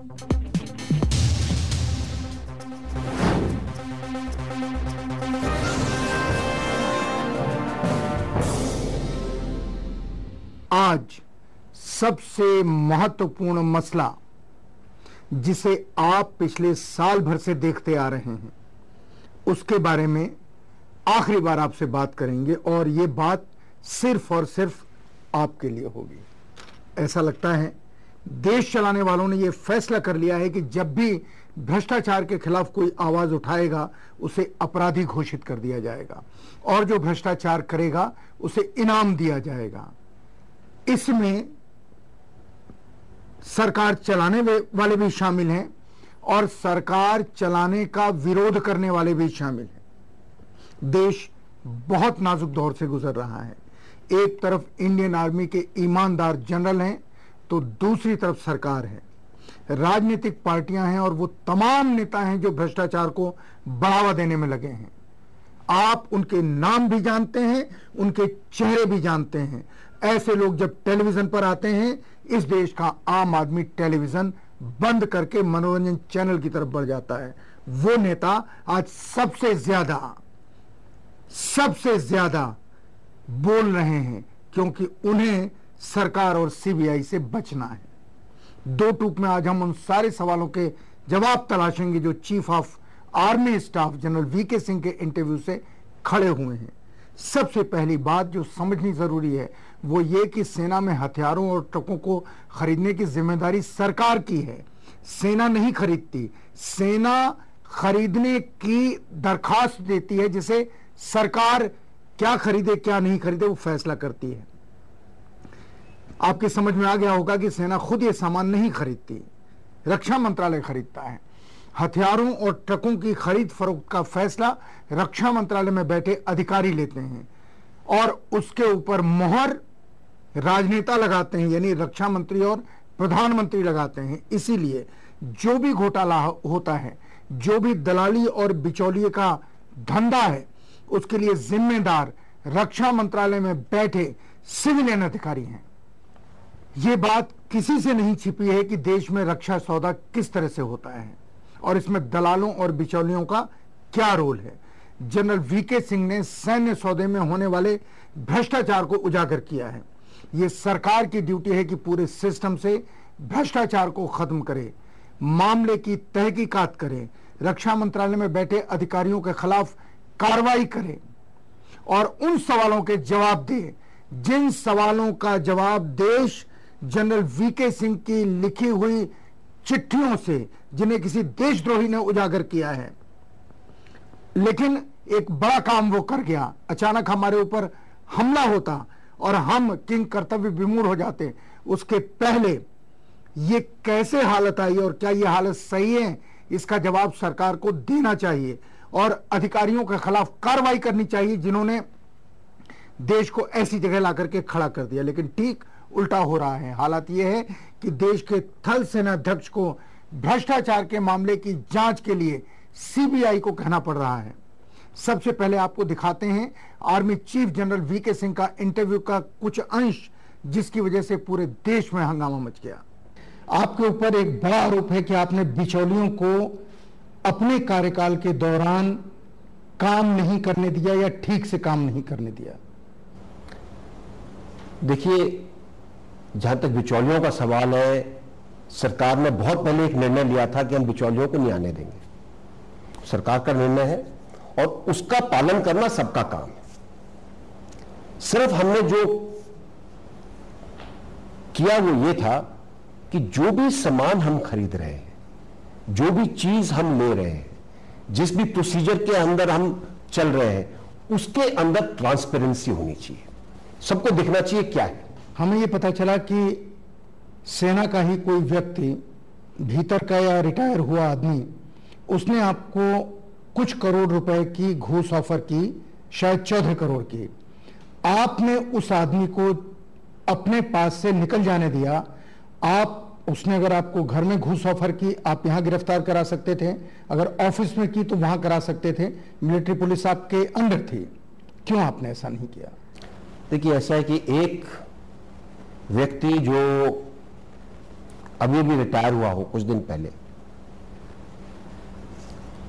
आज सबसे महत्वपूर्ण मसला जिसे आप पिछले साल भर से देखते आ रहे हैं, उसके बारे में आखिरी बार आपसे बात करेंगे और ये बात सिर्फ और सिर्फ आपके लिए होगी। ऐसा लगता है देश चलाने वालों ने यह फैसला कर लिया है कि जब भी भ्रष्टाचार के खिलाफ कोई आवाज उठाएगा उसे अपराधी घोषित कर दिया जाएगा और जो भ्रष्टाचार करेगा उसे इनाम दिया जाएगा। इसमें सरकार चलाने वाले भी शामिल हैं और सरकार चलाने का विरोध करने वाले भी शामिल हैं। देश बहुत नाजुक दौर से गुजर रहा है। एक तरफ इंडियन आर्मी के ईमानदार जनरल हैं तो दूसरी तरफ सरकार है, राजनीतिक पार्टियां हैं और वो तमाम नेता हैं जो भ्रष्टाचार को बढ़ावा देने में लगे हैं। आप उनके नाम भी जानते हैं, उनके चेहरे भी जानते हैं। ऐसे लोग जब टेलीविजन पर आते हैं, इस देश का आम आदमी टेलीविजन बंद करके मनोरंजन चैनल की तरफ बढ़ जाता है। वो नेता आज सबसे ज्यादा बोल रहे हैं क्योंकि उन्हें सरकार और सीबीआई से बचना है। दो टूक में आज हम उन सारे सवालों के जवाब तलाशेंगे जो chief of army staff general VK Singh के इंटरव्यू से खड़े हुए हैं। सबसे पहली बात जो समझनी जरूरी है वो ये कि सेना में हथियारों और ट्रकों को खरीदने की जिम्मेदारी सरकार की है, सेना नहीं खरीदती। सेना खरीदने की दरखास्त देती है जिसे सरकार क्या खरीदे क्या नहीं खरीदे वो फैसला करती है। आपकी समझ में आ गया होगा कि सेना खुद ये सामान नहीं खरीदती, रक्षा मंत्रालय खरीदता है। हथियारों और ट्रकों की खरीद फरोख्त का फैसला रक्षा मंत्रालय में बैठे अधिकारी लेते हैं और उसके ऊपर मोहर राजनेता लगाते हैं, यानी रक्षा मंत्री और प्रधानमंत्री लगाते हैं। इसीलिए जो भी घोटाला होता है, जो भी दलाली और बिचौलिए का धंधा है, उसके लिए जिम्मेदार रक्षा मंत्रालय में बैठे सिविलियन अधिकारी हैं। यह बात किसी से नहीं छिपी है कि देश में रक्षा सौदा किस तरह से होता है और इसमें दलालों और बिचौलियों का क्या रोल है। जनरल वीके सिंह ने सैन्य सौदे में होने वाले भ्रष्टाचार को उजागर किया है। यह सरकार की ड्यूटी है कि पूरे सिस्टम से भ्रष्टाचार को खत्म करे, मामले की तहकीकात करे, रक्षा मंत्रालय में बैठे अधिकारियों के खिलाफ कार्रवाई करे और उन सवालों के जवाब दे जिन सवालों का जवाब देश जनरल वीके सिंह की लिखी हुई चिट्ठियों से, जिन्हें किसी देशद्रोही ने उजागर किया है। लेकिन एक बड़ा काम वो कर गया। अचानक हमारे ऊपर हमला होता और हम किंग कर्तव्य विमूढ़ हो जाते। उसके पहले ये कैसे हालत आई और क्या ये हालत सही है, इसका जवाब सरकार को देना चाहिए और अधिकारियों के खिलाफ कार्रवाई करनी चाहिए जिन्होंने देश को ऐसी जगह ला करके खड़ा कर दिया। लेकिन ठीक उल्टा हो रहा है। हालात यह है कि देश के थल सेनाध्यक्ष को भ्रष्टाचार के मामले की जांच के लिए सीबीआई को कहना पड़ रहा है। सबसे पहले आपको दिखाते हैं army chief general VK Singh का इंटरव्यू का कुछ अंश जिसकी वजह से पूरे देश में हंगामा मच गया। आपके ऊपर एक बड़ा आरोप है कि आपने बिचौलियों को अपने कार्यकाल के दौरान काम नहीं करने दिया या ठीक से काम नहीं करने दिया। देखिए, जहां तक बिचौलियों का सवाल है, सरकार ने बहुत पहले एक निर्णय लिया था कि हम बिचौलियों को नहीं आने देंगे। सरकार का निर्णय है और उसका पालन करना सबका काम है। सिर्फ हमने जो किया वो ये था कि जो भी सामान हम खरीद रहे हैं, जो भी चीज हम ले रहे हैं, जिस भी प्रोसीजर के अंदर हम चल रहे हैं, उसके अंदर ट्रांसपेरेंसी होनी चाहिए। सबको दिखना चाहिए क्या है। हमें यह पता चला कि सेना का ही कोई व्यक्ति, भीतर का या रिटायर हुआ आदमी, उसने आपको कुछ करोड़ रुपए की घूस ऑफर की, शायद 14 करोड़ की। आपने उस आदमी को अपने पास से निकल जाने दिया। उसने अगर आपको घर में घूस ऑफर की, आप यहां गिरफ्तार करा सकते थे। अगर ऑफिस में की तो वहां करा सकते थे। मिलिट्री पुलिस आपके अंडर थी। क्यों आपने ऐसा नहीं किया? देखिए, ऐसा है कि एक व्यक्ति जो अभी भी रिटायर हुआ हो कुछ दिन पहले,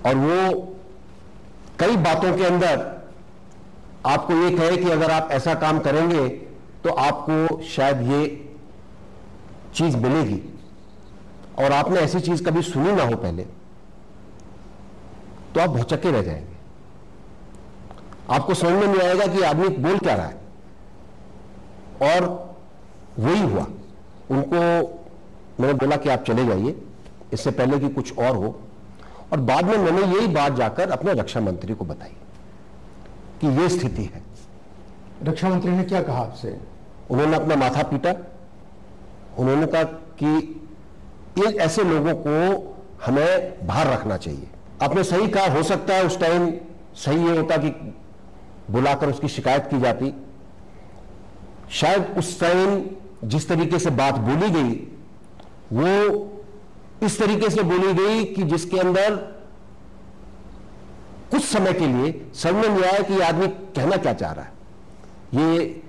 और वो कई बातों के अंदर आपको ये कहे कि अगर आप ऐसा काम करेंगे तो आपको शायद ये चीज मिलेगी, और आपने ऐसी चीज कभी सुनी ना हो पहले, तो आप भौचक्के रह जाएंगे। आपको समझ में नहीं आएगा कि आदमी बोल क्या रहा है। और वही हुआ। उनको मैंने बोला कि आप चले जाइए, इससे पहले कि कुछ और हो, और बाद में मैंने यही बात जाकर अपने रक्षा मंत्री को बताई कि यह स्थिति है। रक्षा मंत्री ने क्या कहा आपसे? उन्होंने अपना माथा पीटा। उन्होंने कहा कि ये ऐसे लोगों को हमें बाहर रखना चाहिए। आपने सही कहा, हो सकता है उस टाइम सही ये होता कि बुलाकर उसकी शिकायत की जाती। शायद उस टाइम जिस तरीके से बात बोली गई वो इस तरीके से बोली गई कि जिसके अंदर कुछ समय के लिए समझ में नहीं आया कि यह आदमी कहना क्या चाह रहा है। ये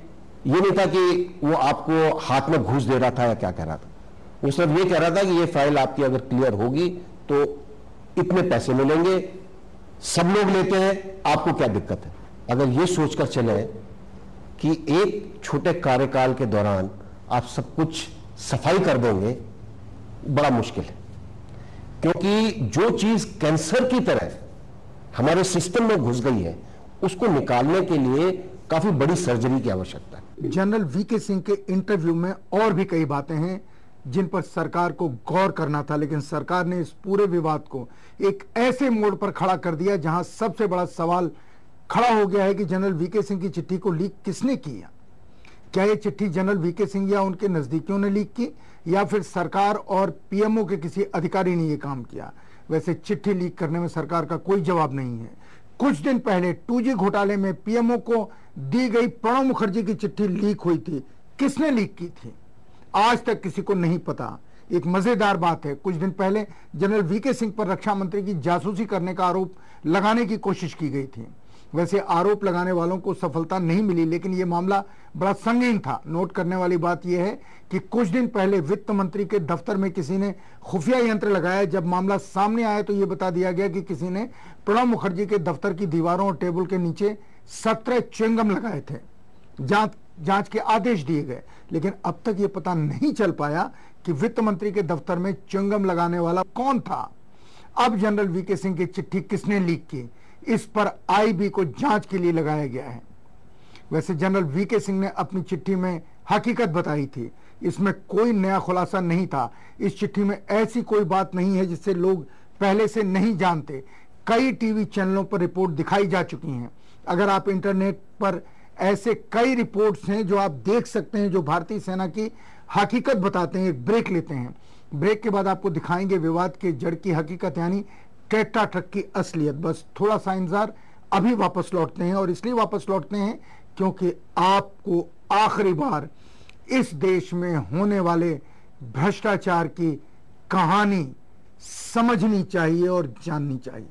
नहीं था कि वो आपको हाथ में घूस दे रहा था या क्या कह रहा था। वो सिर्फ ये कह रहा था कि ये फाइल आपकी अगर क्लियर होगी तो इतने पैसे मिलेंगे, सब लोग लेते हैं, आपको क्या दिक्कत है। अगर ये सोचकर चले कि एक छोटे कार्यकाल के दौरान आप सब कुछ सफाई कर देंगे, बड़ा मुश्किल है। क्योंकि जो चीज कैंसर की तरह हमारे सिस्टम में घुस गई है, उसको निकालने के लिए काफी बड़ी सर्जरी की आवश्यकता है। जनरल वीके सिंह के इंटरव्यू में और भी कई बातें हैं जिन पर सरकार को गौर करना था, लेकिन सरकार ने इस पूरे विवाद को एक ऐसे मोड़ पर खड़ा कर दिया जहां सबसे बड़ा सवाल खड़ा हो गया है कि जनरल वीके सिंह की चिट्ठी को लीक किसने किया। क्या ये चिट्ठी जनरल वीके सिंह या उनके नजदीकियों ने लीक की, या फिर सरकार और पीएमओ के किसी अधिकारी ने यह काम किया। वैसे चिट्ठी लीक करने में सरकार का कोई जवाब नहीं है। कुछ दिन पहले 2G घोटाले में पीएमओ को दी गई प्रणब मुखर्जी की चिट्ठी लीक हुई थी। किसने लीक की थी, आज तक किसी को नहीं पता। एक मजेदार बात है, कुछ दिन पहले जनरल वीके सिंह पर रक्षा मंत्री की जासूसी करने का आरोप लगाने की कोशिश की गई थी। वैसे आरोप लगाने वालों को सफलता नहीं मिली, लेकिन यह मामला बड़ा संगीन था। नोट करने वाली बात यह है कि कुछ दिन पहले वित्त मंत्री के दफ्तर में किसी ने खुफिया यंत्र लगाया। जब मामला सामने आया तो यह बता दिया गया कि किसी ने प्रणब मुखर्जी के दफ्तर की दीवारों और टेबल के नीचे 17 च्युइंगम लगाए थे। जांच के आदेश दिए गए, लेकिन अब तक यह पता नहीं चल पाया कि वित्त मंत्री के दफ्तर में च्युइंगम लगाने वाला कौन था। अब जनरल वीके सिंह की चिट्ठी किसने लीक की, इस पर आईबी को जांच के लिए लगाया गया है। वैसे जनरल वीके सिंह ने अपनी चिट्ठी में हकीकत बताई थी, इसमें कोई नया खुलासा नहीं था। इस चिट्ठी में ऐसी कोई बात नहीं है जिससे लोग पहले से नहीं जानते। कई टीवी चैनलों पर रिपोर्ट दिखाई जा चुकी हैं। अगर आप इंटरनेट पर ऐसे कई रिपोर्ट्स हैं जो आप देख सकते हैं जो भारतीय सेना की हकीकत बताते हैं। एक ब्रेक लेते हैं, ब्रेक के बाद आपको दिखाएंगे विवाद के जड़ की हकीकत, यानी टेट्रा ट्रक की असलियत। बस थोड़ा सा इंतजार, अभी वापस लौटते हैं। और इसलिए वापस लौटते हैं क्योंकि आपको आखिरी बार इस देश में होने वाले भ्रष्टाचार की कहानी समझनी चाहिए और जाननी चाहिए।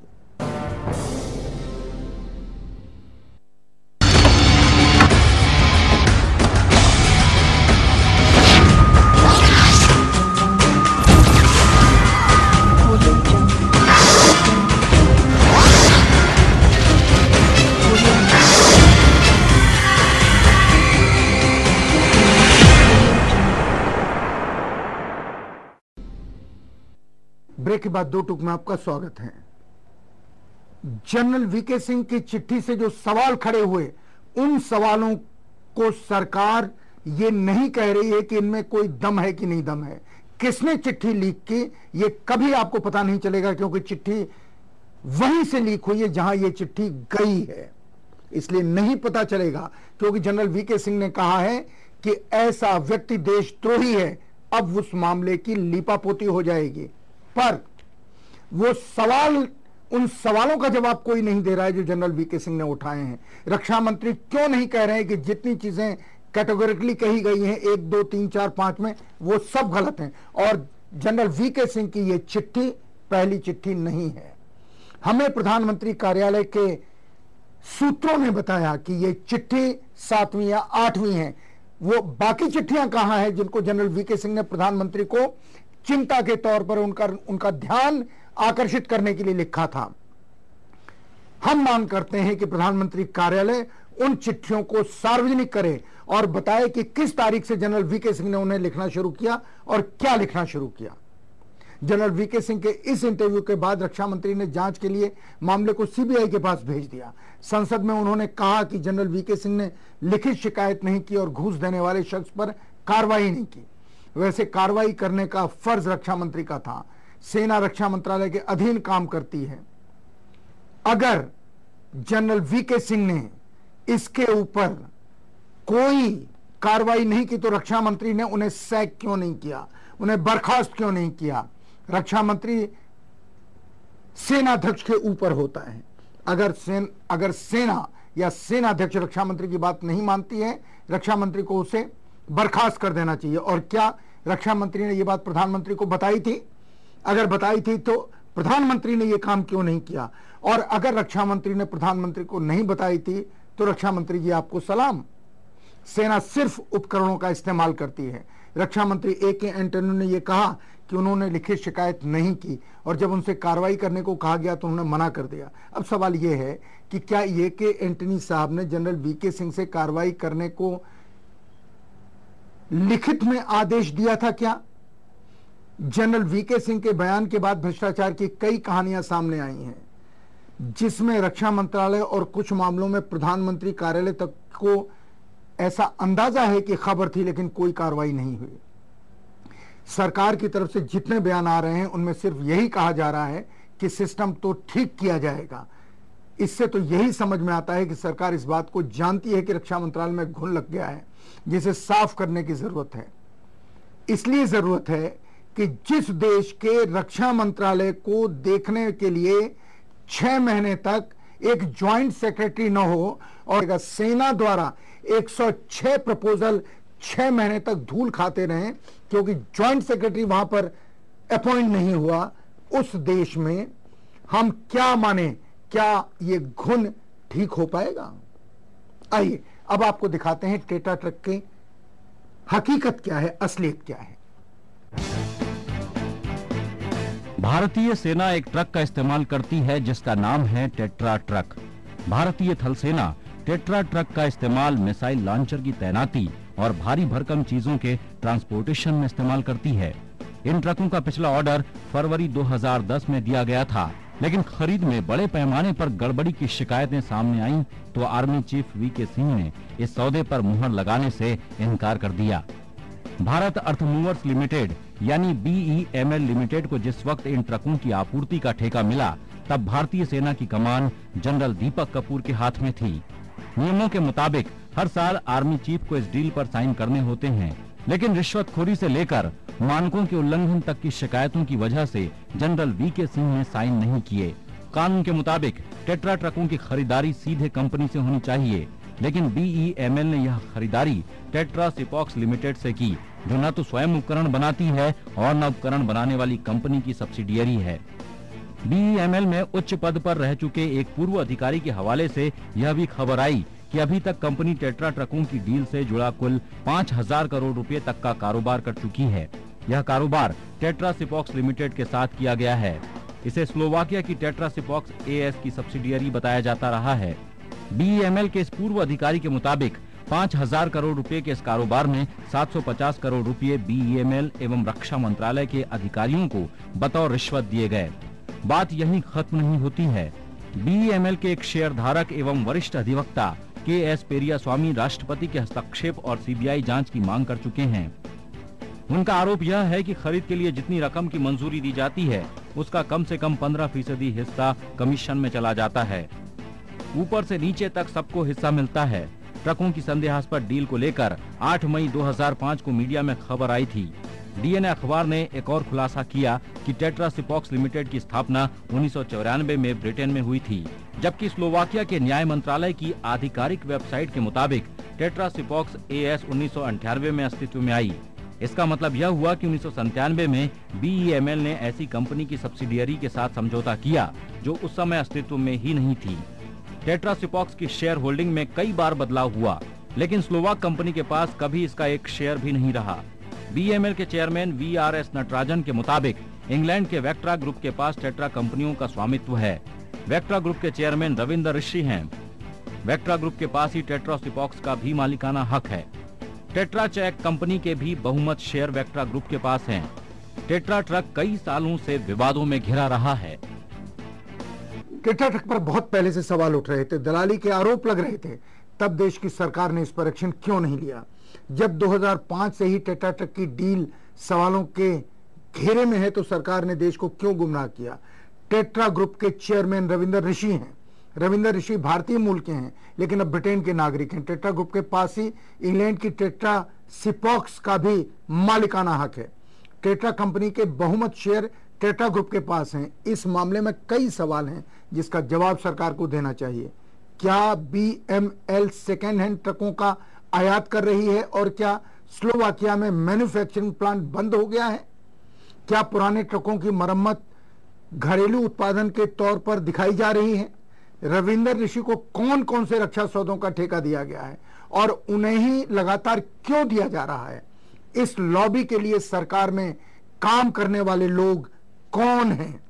ब्रेक के बाद 2 टूक में आपका स्वागत है। जनरल वीके सिंह की चिट्ठी से जो सवाल खड़े हुए, उन सवालों को सरकार ये नहीं कह रही है कि इनमें कोई दम है कि नहीं दम है। किसने चिट्ठी लीक की ये कभी आपको पता नहीं चलेगा, क्योंकि चिट्ठी वहीं से लीक हुई है जहां ये चिट्ठी गई है। इसलिए नहीं पता चलेगा, क्योंकि जनरल वीके सिंह ने कहा है कि ऐसा व्यक्ति देशद्रोही है। अब उस मामले की लीपापोती हो जाएगी, पर वो सवाल, उन सवालों का जवाब कोई नहीं दे रहा है जो जनरल वीके सिंह ने उठाए हैं। रक्षा मंत्री क्यों नहीं कह रहे हैं कि जितनी चीजें कैटेगोरिकली कही गई हैं 1, 2, 3, 4, 5 में, वो सब गलत हैं। और जनरल वीके सिंह की ये चिट्ठी पहली चिट्ठी नहीं है। हमें प्रधानमंत्री कार्यालय के सूत्रों ने बताया कि ये चिट्ठी 7वीं या 8वीं है। वो बाकी चिट्ठियां कहां हैं जिनको जनरल वीके सिंह ने प्रधानमंत्री को चिंता के तौर पर उनका ध्यान आकर्षित करने के लिए लिखा था। हम मांग करते हैं कि प्रधानमंत्री कार्यालय उन चिट्ठियों को सार्वजनिक करे और बताए कि किस तारीख से जनरल वीके सिंह ने उन्हें लिखना शुरू किया और क्या लिखना शुरू किया। जनरल वीके सिंह के इस इंटरव्यू के बाद रक्षा मंत्री ने जांच के लिए मामले को सीबीआई के पास भेज दिया। संसद में उन्होंने कहा कि जनरल वीके सिंह ने लिखित शिकायत नहीं की और घूस देने वाले शख्स पर कार्रवाई नहीं की। वैसे कार्रवाई करने का फर्ज रक्षा मंत्री का था। सेना रक्षा मंत्रालय के अधीन काम करती है। अगर जनरल वीके सिंह ने इसके ऊपर कोई कार्रवाई नहीं की तो रक्षा मंत्री ने उन्हें सैक क्यों नहीं किया, उन्हें बर्खास्त क्यों नहीं किया? रक्षा मंत्री सेनाध्यक्ष के ऊपर होता है। अगर सेना या सेनाध्यक्ष रक्षा मंत्री की बात नहीं मानती है, रक्षा मंत्री को उसे बर्खास्त कर देना चाहिए। और क्या रक्षा मंत्री ने यह बात प्रधानमंत्री को बताई थी? अगर बताई थी तो प्रधानमंत्री ने यह काम क्यों नहीं किया? और अगर रक्षा मंत्री ने प्रधानमंत्री को नहीं बताई थी तो रक्षा मंत्री जी आपको सलाम। सेना सिर्फ उपकरणों का इस्तेमाल करती है। रक्षा मंत्री ए.के. एंटनी ने यह कहा कि उन्होंने लिखित शिकायत नहीं की और जब उनसे कार्रवाई करने को कहा गया तो उन्होंने मना कर दिया। अब सवाल यह है कि क्या ए.के. एंटनी साहब ने जनरल वीके सिंह से कार्रवाई करने को लिखित में आदेश दिया था? क्या जनरल वीके सिंह के बयान के बाद भ्रष्टाचार की कई कहानियां सामने आई हैं, जिसमें रक्षा मंत्रालय और कुछ मामलों में प्रधानमंत्री कार्यालय तक को ऐसा अंदाजा है कि खबर थी लेकिन कोई कार्रवाई नहीं हुई। सरकार की तरफ से जितने बयान आ रहे हैं उनमें सिर्फ यही कहा जा रहा है कि सिस्टम तो ठीक किया जाएगा। इससे तो यही समझ में आता है कि सरकार इस बात को जानती है कि रक्षा मंत्रालय में घुन लग गया है, जिसे साफ करने की जरूरत है। इसलिए जरूरत है कि जिस देश के रक्षा मंत्रालय को देखने के लिए 6 महीने तक एक ज्वाइंट सेक्रेटरी न हो और सेना द्वारा 106 प्रपोजल 6 महीने तक धूल खाते रहे क्योंकि ज्वाइंट सेक्रेटरी वहां पर अपॉइंट नहीं हुआ, उस देश में हम क्या माने? क्या ये घुन ठीक हो पाएगा? आइए अब आपको दिखाते हैं टेट्रा ट्रक की हकीकत क्या है, असलियत क्या है। भारतीय सेना एक ट्रक का इस्तेमाल करती है जिसका नाम है टेट्रा ट्रक। भारतीय थल सेना टेट्रा ट्रक का इस्तेमाल मिसाइल लॉन्चर की तैनाती और भारी भरकम चीजों के ट्रांसपोर्टेशन में इस्तेमाल करती है। इन ट्रकों का पिछला ऑर्डर फरवरी 2010 में दिया गया था, लेकिन खरीद में बड़े पैमाने पर गड़बड़ी की शिकायतें सामने आईं तो आर्मी चीफ वीके सिंह ने इस सौदे पर मुहर लगाने से इनकार कर दिया। भारत अर्थ मूवर्स लिमिटेड यानी BEML लिमिटेड को जिस वक्त इन ट्रकों की आपूर्ति का ठेका मिला तब भारतीय सेना की कमान जनरल दीपक कपूर के हाथ में थी। नियमों के मुताबिक हर साल आर्मी चीफ को इस डील पर साइन करने होते हैं, लेकिन रिश्वतखोरी से लेकर मानकों के उल्लंघन तक की शिकायतों की वजह से जनरल वीके सिंह ने साइन नहीं किए। कानून के मुताबिक टेट्रा ट्रकों की खरीदारी सीधे कंपनी से होनी चाहिए, लेकिन BEML ने यह खरीदारी टेट्रा सिपॉक्स लिमिटेड से की, जो न तो स्वयं उपकरण बनाती है और न उपकरण बनाने वाली कंपनी की सब्सिडियरी है। BEML में उच्च पद पर रह चुके एक पूर्व अधिकारी के हवाले से यह भी खबर आई कि अभी तक कंपनी टेट्रा ट्रकों की डील से जुड़ा कुल 5,000 करोड़ रुपए तक का कारोबार कर चुकी है। यह कारोबार टेट्रा सिपॉक्स लिमिटेड के साथ किया गया है। इसे स्लोवाकिया की टेट्रा सिपॉक्स AS की सब्सिडियरी बताया जाता रहा है। BEML के इस पूर्व अधिकारी के मुताबिक 5,000 करोड़ रुपए के इस कारोबार में 750 करोड़ रुपए BEML एवं रक्षा मंत्रालय के अधिकारियों को बतौर रिश्वत दिए गए। बात यहीं खत्म नहीं होती है। BEML के एक शेयर धारक एवं वरिष्ठ अधिवक्ता KS पेरियास्वामी राष्ट्रपति के हस्तक्षेप और CBI जांच की मांग कर चुके हैं। उनका आरोप यह है कि खरीद के लिए जितनी रकम की मंजूरी दी जाती है उसका कम से कम 15% हिस्सा कमीशन में चला जाता है। ऊपर से नीचे तक सबको हिस्सा मिलता है। ट्रकों की संदेहास्पद डील को लेकर 8 मई 2005 को मीडिया में खबर आई थी। DNA अखबार ने एक और खुलासा किया कि टेट्रा सिपॉक्स लिमिटेड की स्थापना 1994 में ब्रिटेन में हुई थी, जबकि स्लोवाकिया के न्याय मंत्रालय की आधिकारिक वेबसाइट के मुताबिक टेट्रा सिपॉक्स AS 1998 में अस्तित्व में आई। इसका मतलब यह हुआ कि 1997 में BEML ने ऐसी कंपनी की सब्सिडियरी के साथ समझौता किया जो उस समय अस्तित्व में ही नहीं थी। टेट्रा सिपॉक्स की शेयर होल्डिंग में कई बार बदलाव हुआ, लेकिन स्लोवाक कंपनी के पास कभी इसका एक शेयर भी नहीं रहा। बीएमएल के चेयरमैन वीआरएस नटराजन के मुताबिक इंग्लैंड के वेक्ट्रा ग्रुप के पास टेट्रा कंपनियों का स्वामित्व है। वेक्ट्रा ग्रुप के चेयरमैन रविंदर ऋषि हैं। वेक्ट्रा ग्रुप के पास ही टेट्रा सिपॉक्स का भी मालिकाना हक है। टेट्रा चैक कंपनी के भी बहुमत शेयर वेक्ट्रा ग्रुप के पास हैं। टेट्रा ट्रक कई सालों से विवादों में घिरा रहा है। टेट्रा ट्रक पर बहुत पहले से सवाल उठ रहे थे, दलाली के आरोप लग रहे थे। तब देश की सरकार ने इस पर एक्शन क्यों नहीं लिया? जब 2005 से ही टेट्रा ट्रक की डील सवालों के घेरे में है तो सरकार ने देश को क्यों गुमराह किया? टेट्रा ग्रुप के चेयरमैन रविंदर ऋषि हैं। रविंदर ऋषि भारतीय मूल के हैं लेकिन अब ब्रिटेन के नागरिक हैं। टेट्रा ग्रुप के पास ही इंग्लैंड की टेट्रा सिपॉक्स का भी मालिकाना हक है। टेट्रा कंपनी के बहुमत शेयर टेट्रा ग्रुप के पास हैं। इस मामले में कई सवाल हैं जिसका जवाब सरकार को देना चाहिए। क्या बीएमएल सेकेंड हैंड ट्रकों का आयात कर रही है और क्या स्लोवाकिया में मैन्युफैक्चरिंग प्लांट बंद हो गया है? क्या पुराने ट्रकों की मरम्मत घरेलू उत्पादन के तौर पर दिखाई जा रही है? रविंदर ऋषि को कौन कौन से रक्षा सौदों का ठेका दिया गया है और उन्हें ही लगातार क्यों दिया जा रहा है? इस लॉबी के लिए सरकार में काम करने वाले लोग कौन हैं?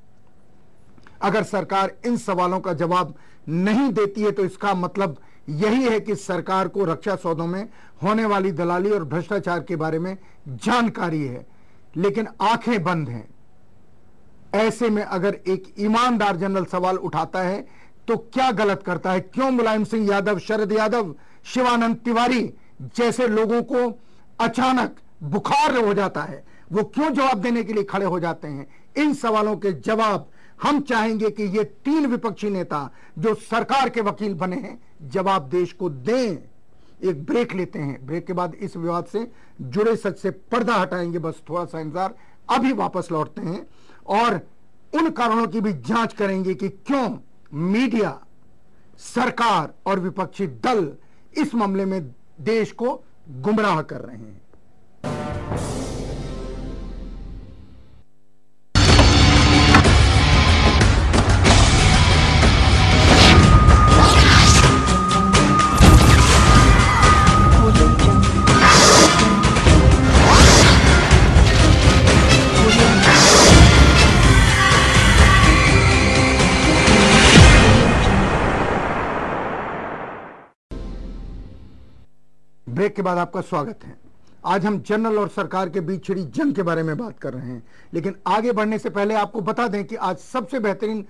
अगर सरकार इन सवालों का जवाब नहीं देती है तो इसका मतलब यही है कि सरकार को रक्षा सौदों में होने वाली दलाली और भ्रष्टाचार के बारे में जानकारी है लेकिन आंखें बंद हैं। ऐसे में अगर एक ईमानदार जनरल सवाल उठाता है तो क्या गलत करता है? क्यों मुलायम सिंह यादव, शरद यादव, शिवानंद तिवारी जैसे लोगों को अचानक बुखार हो जाता है? वो क्यों जवाब देने के लिए खड़े हो जाते हैं? इन सवालों के जवाब हम चाहेंगे कि ये तीन विपक्षी नेता जो सरकार के वकील बने हैं जवाब देश को दें। एक ब्रेक लेते हैं, ब्रेक के बाद इस विवाद से जुड़े सच से पर्दा हटाएंगे। बस थोड़ा सा इंतजार, अभी वापस लौटते हैं और उन कारणों की भी जांच करेंगे कि क्यों मीडिया, सरकार और विपक्षी दल इस मामले में देश को गुमराह कर रहे हैं। ब्रेक के बाद आपका स्वागत है। आज हम जनरल और सरकार के बीच छिड़ी जंग के बारे में बात कर रहे हैं, लेकिन आगे बढ़ने से पहले आपको बता दें कि आज सबसे बेहतरीन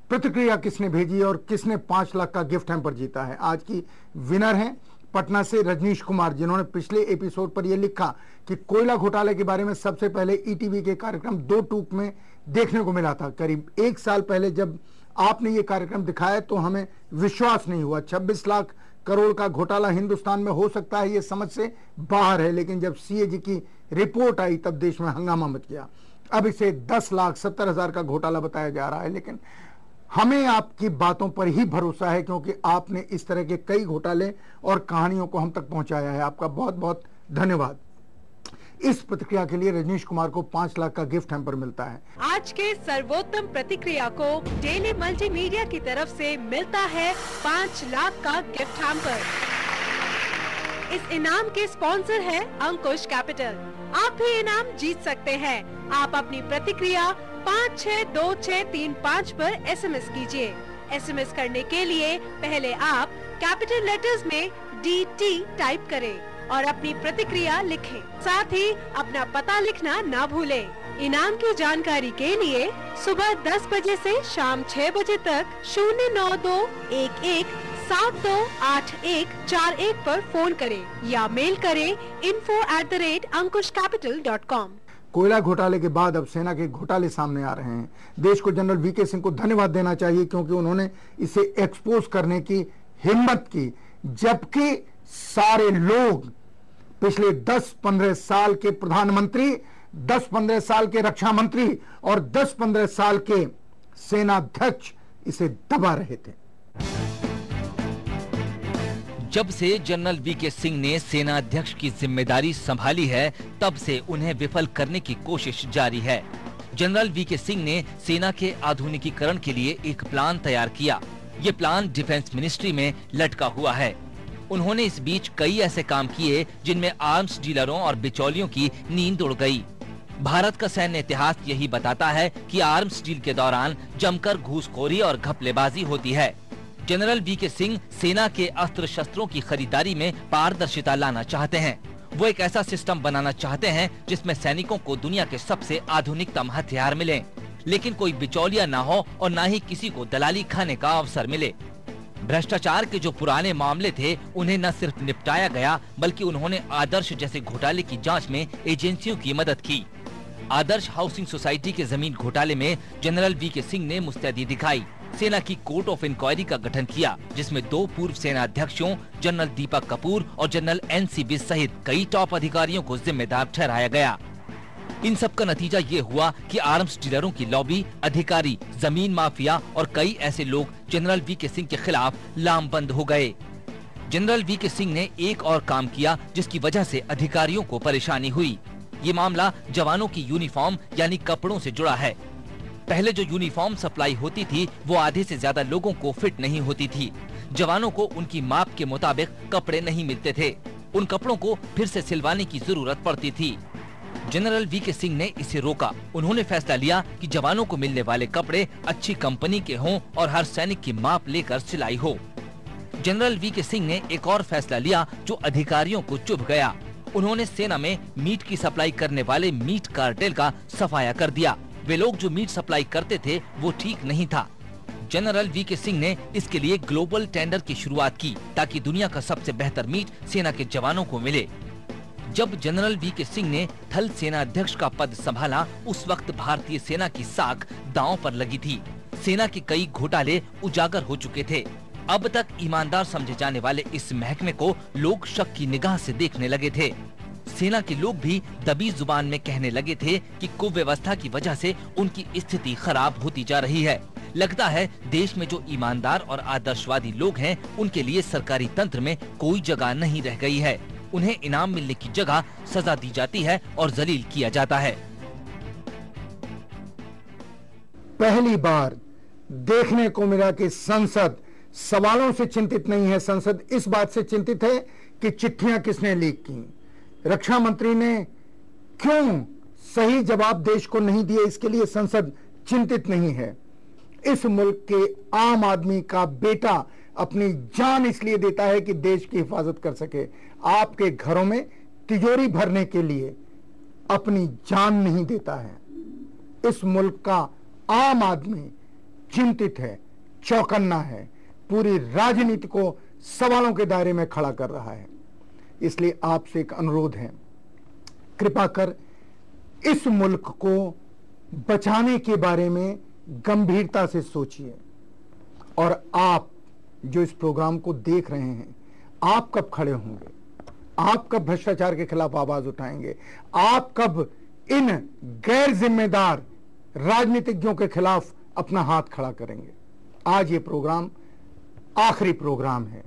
प्रतिक्रिया किसने भेजी और किसने 5 लाख का गिफ्ट हैम्पर जीता है। आज की विनर हैं पटना से रजनीश कुमार, जिन्होंने पिछले एपिसोड पर यह लिखा कि कोयला घोटाले के बारे में सबसे पहले ईटीवी के कार्यक्रम 2 टूक में देखने को मिला था। करीब 1 साल पहले जब आपने ये कार्यक्रम दिखाया तो हमें विश्वास नहीं हुआ। 26 लाख करोड़ का घोटाला हिंदुस्तान में हो सकता है ये समझ से बाहर है, लेकिन जब सीएजी की रिपोर्ट आई तब देश में हंगामा मच गया। अब इसे 10,70,000 का घोटाला बताया जा रहा है, लेकिन हमें आपकी बातों पर ही भरोसा है क्योंकि आपने इस तरह के कई घोटाले और कहानियों को हम तक पहुंचाया है। आपका बहुत बहुत धन्यवाद। इस प्रतिक्रिया के लिए रजनीश कुमार को 5 लाख का गिफ्ट हैम्पर मिलता है। आज के सर्वोत्तम प्रतिक्रिया को डेली मल्टीमीडिया की तरफ से मिलता है 5 लाख का गिफ्ट हैम्पर। इस इनाम के स्पॉन्सर है अंकुश कैपिटल। आप भी इनाम जीत सकते हैं। आप अपनी प्रतिक्रिया 562635 पर एसएमएस कीजिए। एसएमएस करने के लिए पहले आप कैपिटल लेटर्स में DT टाइप करें और अपनी प्रतिक्रिया लिखें। साथ ही अपना पता लिखना ना भूलें। इनाम की जानकारी के लिए सुबह 10 बजे से शाम 6 बजे तक 09211728141 पर फोन करें या मेल करें info@ankushcapital.com। कोयला घोटाले के बाद अब सेना के घोटाले सामने आ रहे हैं। देश को जनरल वीके सिंह को धन्यवाद देना चाहिए क्योंकि उन्होंने इसे एक्सपोज करने की हिम्मत की, जबकि सारे लोग पिछले 10-15 साल के प्रधानमंत्री, 10-15 साल के रक्षा मंत्री और 10-15 साल के सेनाध्यक्ष इसे दबा रहे थे। जब से जनरल वीके सिंह ने सेना अध्यक्ष की जिम्मेदारी संभाली है, तब से उन्हें विफल करने की कोशिश जारी है। जनरल वीके सिंह ने सेना के आधुनिकीकरण के लिए एक प्लान तैयार किया। ये प्लान डिफेंस मिनिस्ट्री में लटका हुआ है। उन्होंने इस बीच कई ऐसे काम किए जिनमें आर्म्स डीलरों और बिचौलियों की नींद उड़ गई। भारत का सैन्य इतिहास यही बताता है कि आर्म्स डील के दौरान जमकर घूसखोरी और घपलेबाजी होती है। जनरल वीके सिंह सेना के अस्त्र शस्त्रों की खरीदारी में पारदर्शिता लाना चाहते हैं। वो एक ऐसा सिस्टम बनाना चाहते हैं जिसमें सैनिकों को दुनिया के सबसे आधुनिकतम हथियार मिलें, लेकिन कोई बिचौलिया ना हो और ना ही किसी को दलाली खाने का अवसर मिले। भ्रष्टाचार के जो पुराने मामले थे उन्हें न सिर्फ निपटाया गया बल्कि उन्होंने आदर्श जैसे घोटाले की जांच में एजेंसियों की मदद की। आदर्श हाउसिंग सोसाइटी के जमीन घोटाले में जनरल वीके सिंह ने मुस्तैदी दिखाई। सेना की कोर्ट ऑफ इंक्वायरी का गठन किया जिसमें 2 पूर्व सेना अध्यक्षों जनरल दीपक कपूर और जनरल NC बिष्ट सहित कई टॉप अधिकारियों को जिम्मेदार ठहराया गया। इन सब का नतीजा ये हुआ कि आर्म्स डीलरों की लॉबी, अधिकारी, जमीन माफिया और कई ऐसे लोग जनरल वीके सिंह के खिलाफ लामबंद हो गए। जनरल वीके सिंह ने एक और काम किया जिसकी वजह से अधिकारियों को परेशानी हुई। ये मामला जवानों की यूनिफॉर्म यानी कपड़ों से जुड़ा है। पहले जो यूनिफॉर्म सप्लाई होती थी वो आधे से ज्यादा लोगों को फिट नहीं होती थी। जवानों को उनकी माप के मुताबिक कपड़े नहीं मिलते थे। उन कपड़ों को फिर से सिलवाने की जरूरत पड़ती थी। जनरल वीके सिंह ने इसे रोका। उन्होंने फैसला लिया कि जवानों को मिलने वाले कपड़े अच्छी कंपनी के हों और हर सैनिक की माप लेकर सिलाई हो। जनरल वीके सिंह ने एक और फैसला लिया जो अधिकारियों को चुभ गया। उन्होंने सेना में मीट की सप्लाई करने वाले मीट कार्टेल का सफाया कर दिया। वे लोग जो मीट सप्लाई करते थे वो ठीक नहीं था। जनरल वीके सिंह ने इसके लिए ग्लोबल टेंडर की शुरुआत की ताकि दुनिया का सबसे बेहतर मीट सेना के जवानों को मिले। जब जनरल वीके सिंह ने थल सेना अध्यक्ष का पद संभाला उस वक्त भारतीय सेना की साख दांव पर लगी थी। सेना के कई घोटाले उजागर हो चुके थे। अब तक ईमानदार समझे जाने वाले इस महकमे को लोग शक की निगाह से देखने लगे थे। सेना के लोग भी दबी जुबान में कहने लगे थे कि कुव्यवस्था की वजह से उनकी स्थिति खराब होती जा रही है। लगता है देश में जो ईमानदार और आदर्शवादी लोग हैं उनके लिए सरकारी तंत्र में कोई जगह नहीं रह गई है। उन्हें इनाम मिलने की जगह सजा दी जाती है और जलील किया जाता है। पहली बार देखने को मिला कि संसद सवालों से चिंतित नहीं है। संसद इस बात से चिंतित है कि चिट्ठियां किसने लीक की, रक्षा मंत्री ने क्यों सही जवाब देश को नहीं दिए, इसके लिए संसद चिंतित नहीं है। इस मुल्क के आम आदमी का बेटा अपनी जान इसलिए देता है कि देश की हिफाजत कर सके। आपके घरों में तिजोरी भरने के लिए अपनी जान नहीं देता है। इस मुल्क का आम आदमी चिंतित है, चौकन्ना है, पूरी राजनीति को सवालों के दायरे में खड़ा कर रहा है। इसलिए आपसे एक अनुरोध है, कृपा कर इस मुल्क को बचाने के बारे में गंभीरता से सोचिए। और आप जो इस प्रोग्राम को देख रहे हैं, आप कब खड़े होंगे? आप कब भ्रष्टाचार के खिलाफ आवाज उठाएंगे? आप कब इन गैर जिम्मेदार राजनीतिज्ञों के खिलाफ अपना हाथ खड़ा करेंगे? आज ये प्रोग्राम आखिरी प्रोग्राम है,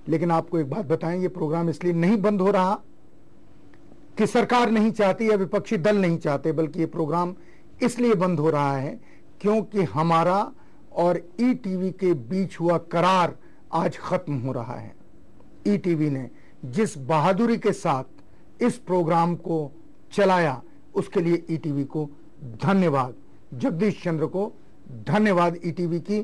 लेकिन आपको एक बात बताएं, ये प्रोग्राम इसलिए नहीं बंद हो रहा कि सरकार नहीं चाहती या विपक्षी दल नहीं चाहते, बल्कि ये प्रोग्राम इसलिए बंद हो रहा है क्योंकि हमारा और ईटीवी के बीच हुआ करार आज खत्म हो रहा है। ईटीवी ने जिस बहादुरी के साथ इस प्रोग्राम को चलाया उसके लिए ईटीवी को धन्यवाद, जगदीश चंद्र को धन्यवाद, ईटीवी की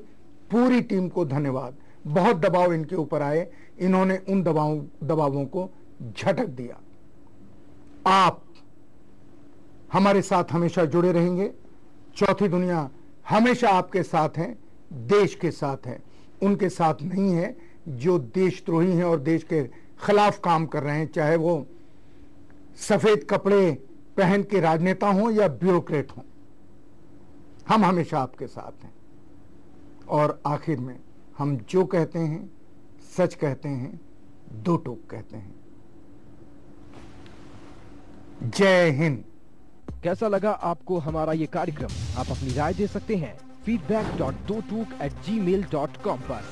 पूरी टीम को धन्यवाद। बहुत दबाव इनके ऊपर आए, इन्होंने उन दबावों को झटक दिया। आप हमारे साथ हमेशा जुड़े रहेंगे। चौथी दुनिया हमेशा आपके साथ है, देश के साथ है, उनके साथ नहीं है जो देशद्रोही हैं और देश के खिलाफ काम कर रहे हैं, चाहे वो सफेद कपड़े पहन के राजनेता हों या ब्यूरोक्रेट हों। हम हमेशा आपके साथ हैं। और आखिर में हम जो कहते हैं सच कहते हैं, दो टूक कहते हैं। जय हिंद। कैसा लगा आपको हमारा ये कार्यक्रम? आप अपनी राय दे सकते हैं feedback.dotook@gmail.com पर।